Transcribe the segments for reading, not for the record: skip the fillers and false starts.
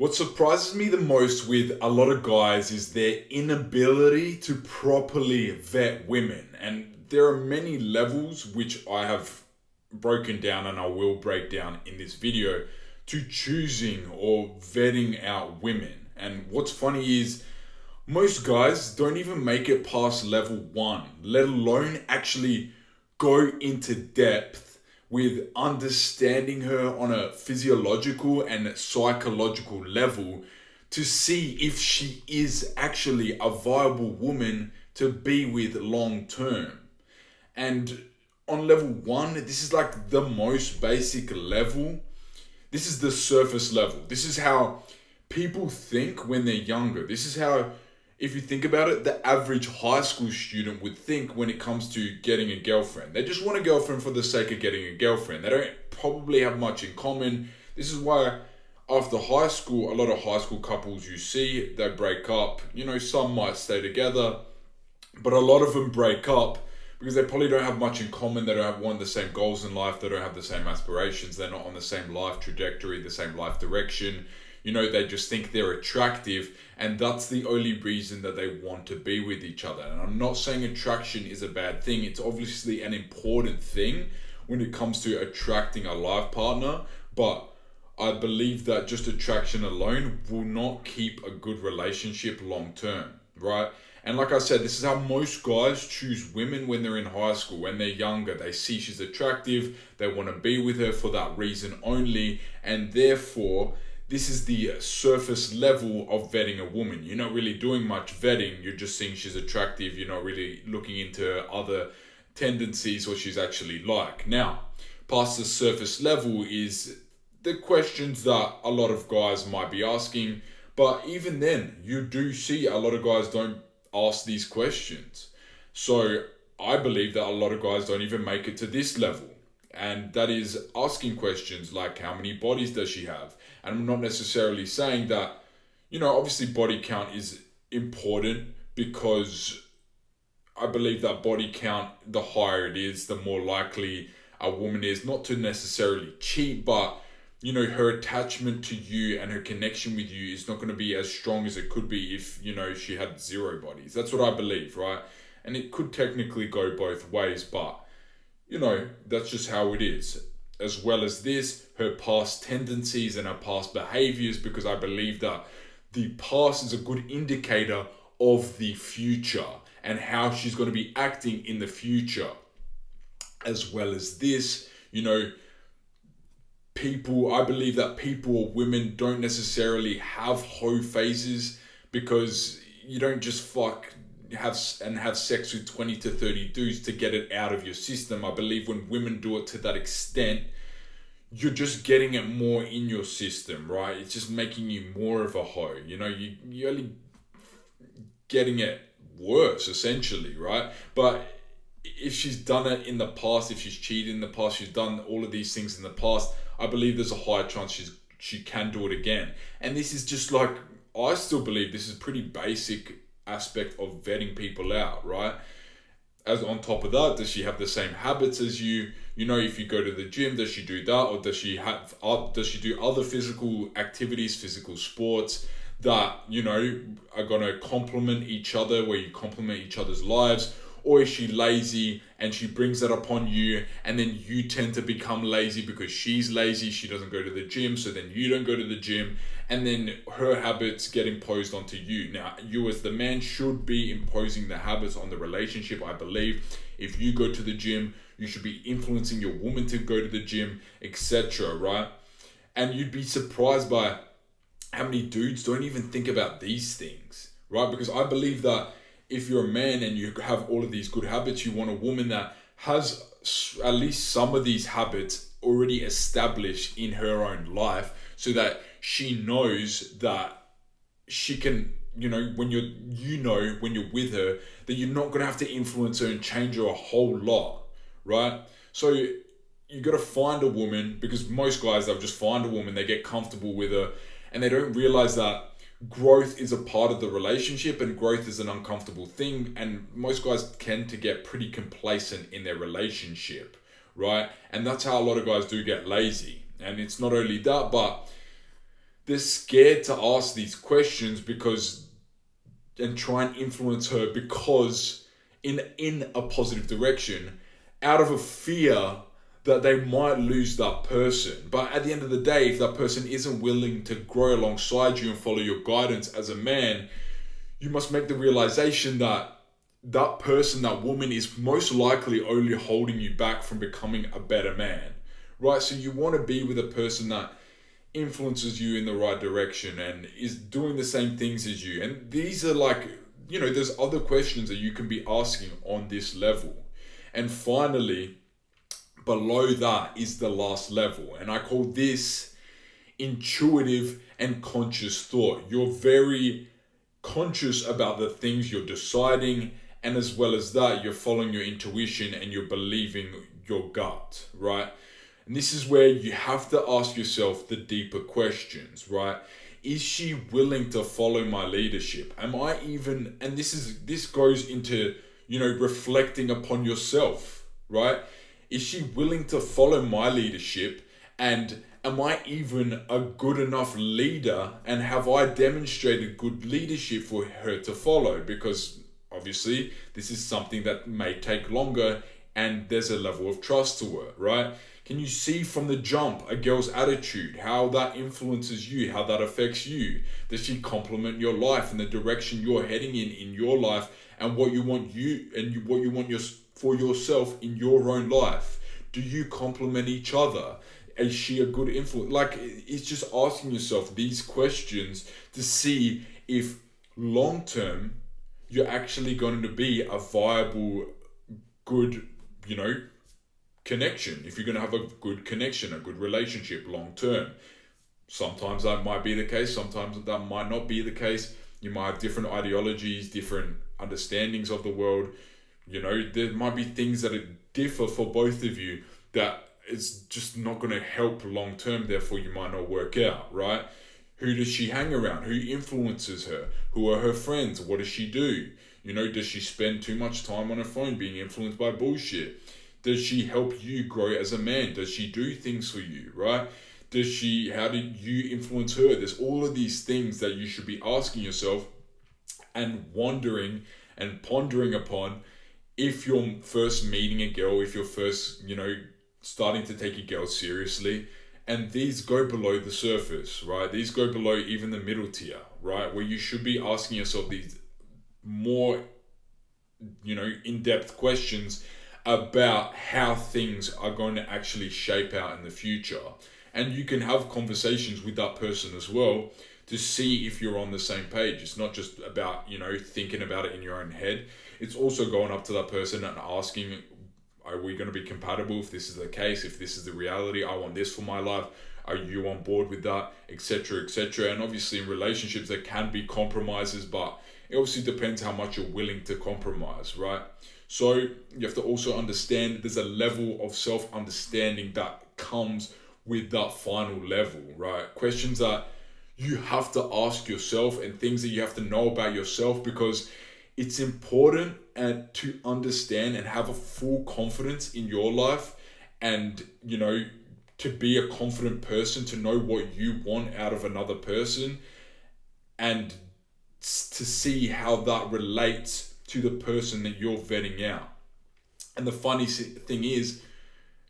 What surprises me the most with a lot of guys is their inability to properly vet women. And there are many levels which I have broken down and I will break down in this video to choosing or vetting out women. And what's funny is most guys don't even make it past level one, let alone actually go into depth with understanding her on a physiological and psychological level to see if she is actually a viable woman to be with long term. And on level one, this is like the most basic level. This is the surface level. This is how people think when they're younger. This is how, if you think about it, the average high school student would think when it comes to getting a girlfriend. They just want a girlfriend for the sake of getting a girlfriend. They don't probably have much in common. This is why after high school, a lot of high school couples you see, they break up. You know, some might stay together, but a lot of them break up because they probably don't have much in common. They don't have one of the same goals in life. They don't have the same aspirations. They're not on the same life trajectory, the same life direction. You know, they just think they're attractive, and that's the only reason that they want to be with each other. And I'm not saying attraction is a bad thing. It's obviously an important thing when it comes to attracting a life partner, but I believe that just attraction alone will not keep a good relationship long term, right? And like I said, this is how most guys choose women when they're in high school, when they're younger. They see she's attractive, they want to be with her for that reason only, and therefore this is the surface level of vetting a woman. You're not really doing much vetting, you're just seeing she's attractive, you're not really looking into other tendencies what she's actually like. Now, past the surface level is the questions that a lot of guys might be asking, but even then, you do see a lot of guys don't ask these questions. So I believe that a lot of guys don't even make it to this level. And that is asking questions like, how many bodies does she have? And I'm not necessarily saying that, obviously body count is important, because I believe that body count, the higher it is, the more likely a woman is not to necessarily cheat, but her attachment to you and her connection with you is not going to be as strong as it could be if, she had zero bodies. That's what I believe, right? And it could technically go both ways, but, that's just how it is. As well as this, her past tendencies and her past behaviors, because I believe that the past is a good indicator of the future and how she's going to be acting in the future. As well as this, I believe that people or women don't necessarily have hoe phases, because you don't just have sex with 20 to 30 dudes to get it out of your system. I believe when women do it to that extent, you're just getting it more in your system, right? It's just making you more of a hoe. You're only getting it worse, essentially, right? But if she's done it in the past, if she's cheated in the past, she's done all of these things in the past, I believe there's a higher chance she can do it again. And this is just like, I still believe this is pretty basic aspect of vetting people out, right? As on top of that, does she have the same habits as you? If you go to the gym, does she do that? Or does she do other physical activities, physical sports that, are going to complement each other, where you complement each other's lives? Or is she lazy and she brings that upon you, and then you tend to become lazy because she's lazy, she doesn't go to the gym, so then you don't go to the gym, and then her habits get imposed onto you. Now, you as the man should be imposing the habits on the relationship, I believe. If you go to the gym, you should be influencing your woman to go to the gym, etc., right? And you'd be surprised by how many dudes don't even think about these things, right? Because I believe that if you're a man and you have all of these good habits, you want a woman that has at least some of these habits already established in her own life, so that she knows that she can, when you're with her, that you're not going to have to influence her and change her a whole lot, right? So you got to find a woman, because most guys, they'll just find a woman, they get comfortable with her, and they don't realize that growth is a part of the relationship, and growth is an uncomfortable thing, and most guys tend to get pretty complacent in their relationship, right? And that's how a lot of guys do get lazy. And it's not only that, but they're scared to ask these questions because and try and influence her because in a positive direction out of a fear that they might lose that person. But at the end of the day, if that person isn't willing to grow alongside you and follow your guidance as a man, you must make the realization that that person, that woman, is most likely only holding you back from becoming a better man, right? So you want to be with a person that influences you in the right direction and is doing the same things as you. And these are like, there's other questions that you can be asking on this level. And finally, below that is the last level. And I call this intuitive and conscious thought. You're very conscious about the things you're deciding, and as well as that, you're following your intuition and you're believing your gut, right? And this is where you have to ask yourself the deeper questions, right? Is she willing to follow my leadership? Am I even, and this goes into, reflecting upon yourself, right? Is she willing to follow my leadership? And am I even a good enough leader? And have I demonstrated good leadership for her to follow? Because obviously this is something that may take longer and there's a level of trust to it, right? Can you see from the jump a girl's attitude, how that influences you, how that affects you? Does she complement your life and the direction you're heading in your life and what you want for yourself in your own life? Do you complement each other? Is she a good influence? Like, it's just asking yourself these questions to see if long term you're actually going to be a viable, good, connection. If you're going to have a good connection, a good relationship long term. Sometimes that might be the case, sometimes that might not be the case. You might have different ideologies, different understandings of the world. There might be things that differ for both of you that it's just not going to help long term, therefore you might not work out, right? Who does she hang around? Who influences her? Who are her friends? What does she do? Does she spend too much time on her phone being influenced by bullshit? Does she help you grow as a man? Does she do things for you, right? How did you influence her? There's all of these things that you should be asking yourself and wondering and pondering upon if you're first meeting a girl, if you're first, starting to take a girl seriously. And these go below the surface, right? These go below even the middle tier, right? Where you should be asking yourself these more, in-depth questions about how things are going to actually shape out in the future. And you can have conversations with that person as well to see if you're on the same page. It's not just about, thinking about it in your own head. It's also going up to that person and asking, are we going to be compatible if this is the case, if this is the reality? I want this for my life. Are you on board with that? Etc., etc. And obviously in relationships there can be compromises, but it obviously depends how much you're willing to compromise, right? So you have to also understand there's a level of self-understanding that comes with that final level, right? Questions that you have to ask yourself and things that you have to know about yourself, because it's important and to understand and have a full confidence in your life and, to be a confident person, to know what you want out of another person and to see how that relates to the person that you're vetting out. And the funny thing is,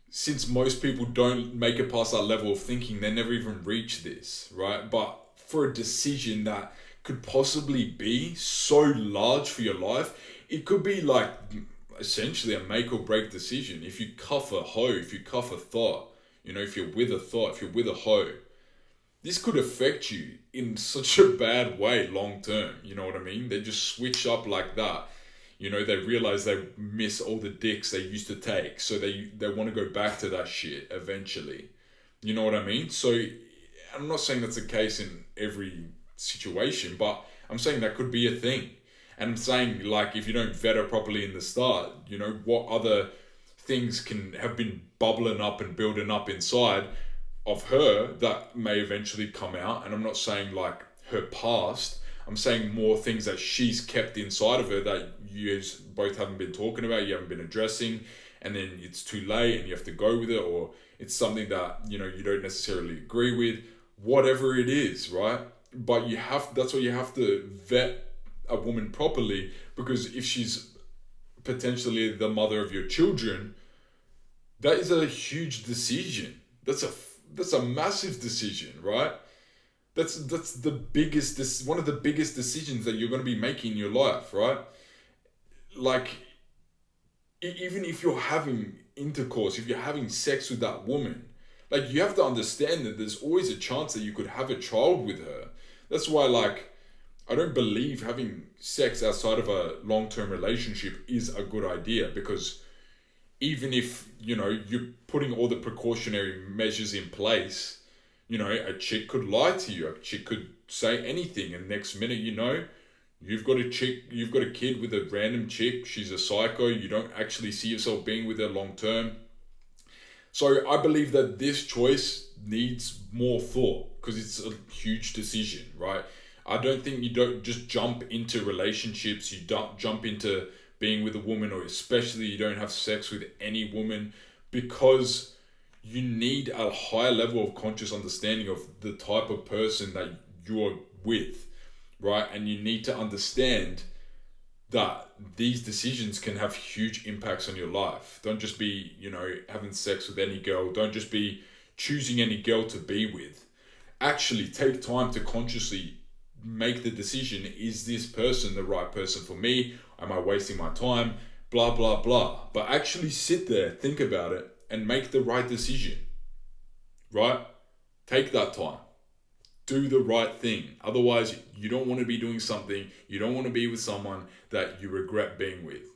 since most people don't make it past that level of thinking, they never even reach this, right? But for a decision that could possibly be so large for your life, it could be like essentially a make or break decision. If you cuff a hoe, if you cuff a thought, if you're with a thought, if you're with a hoe, this could affect you in such a bad way long term. You know what I mean? They just switch up like that. They realize they miss all the dicks they used to take. So they want to go back to that shit eventually. You know what I mean? So I'm not saying that's the case in every situation, but I'm saying that could be a thing. And I'm saying, like, if you don't vet her properly in the start, what other things can have been bubbling up and building up inside of her that may eventually come out. And I'm not saying like her past, I'm saying more things that she's kept inside of her that you both haven't been talking about, you haven't been addressing, and then it's too late and you have to go with it, or it's something that, you don't necessarily agree with, whatever it is, right? But that's why you have to vet a woman properly, because if she's potentially the mother of your children, that is a huge decision. That's a massive decision, right? That's the biggest this one of the biggest decisions that you're going to be making in your life, right? Like, even if you're having intercourse, if you're having sex with that woman, like, you have to understand that there's always a chance that you could have a child with her. That's why, like, I don't believe having sex outside of a long-term relationship is a good idea, because even if, you're putting all the precautionary measures in place, a chick could lie to you. A chick could say anything, and next minute, you've got a kid with a random chick. She's a psycho. You don't actually see yourself being with her long term. So I believe that this choice needs more thought, because it's a huge decision, right? I don't think you don't just jump into relationships. You don't jump into being with a woman, or especially you don't have sex with any woman, because you need a higher level of conscious understanding of the type of person that you're with, right? And you need to understand that these decisions can have huge impacts on your life. Don't just be, having sex with any girl. Don't just be choosing any girl to be with. Actually take time to consciously make the decision. Is this person the right person for me? Am I wasting my time? Blah, blah, blah. But actually sit there, think about it, and make the right decision, right? Take that time. Do the right thing. Otherwise, you don't want to be doing something, you don't want to be with someone that you regret being with.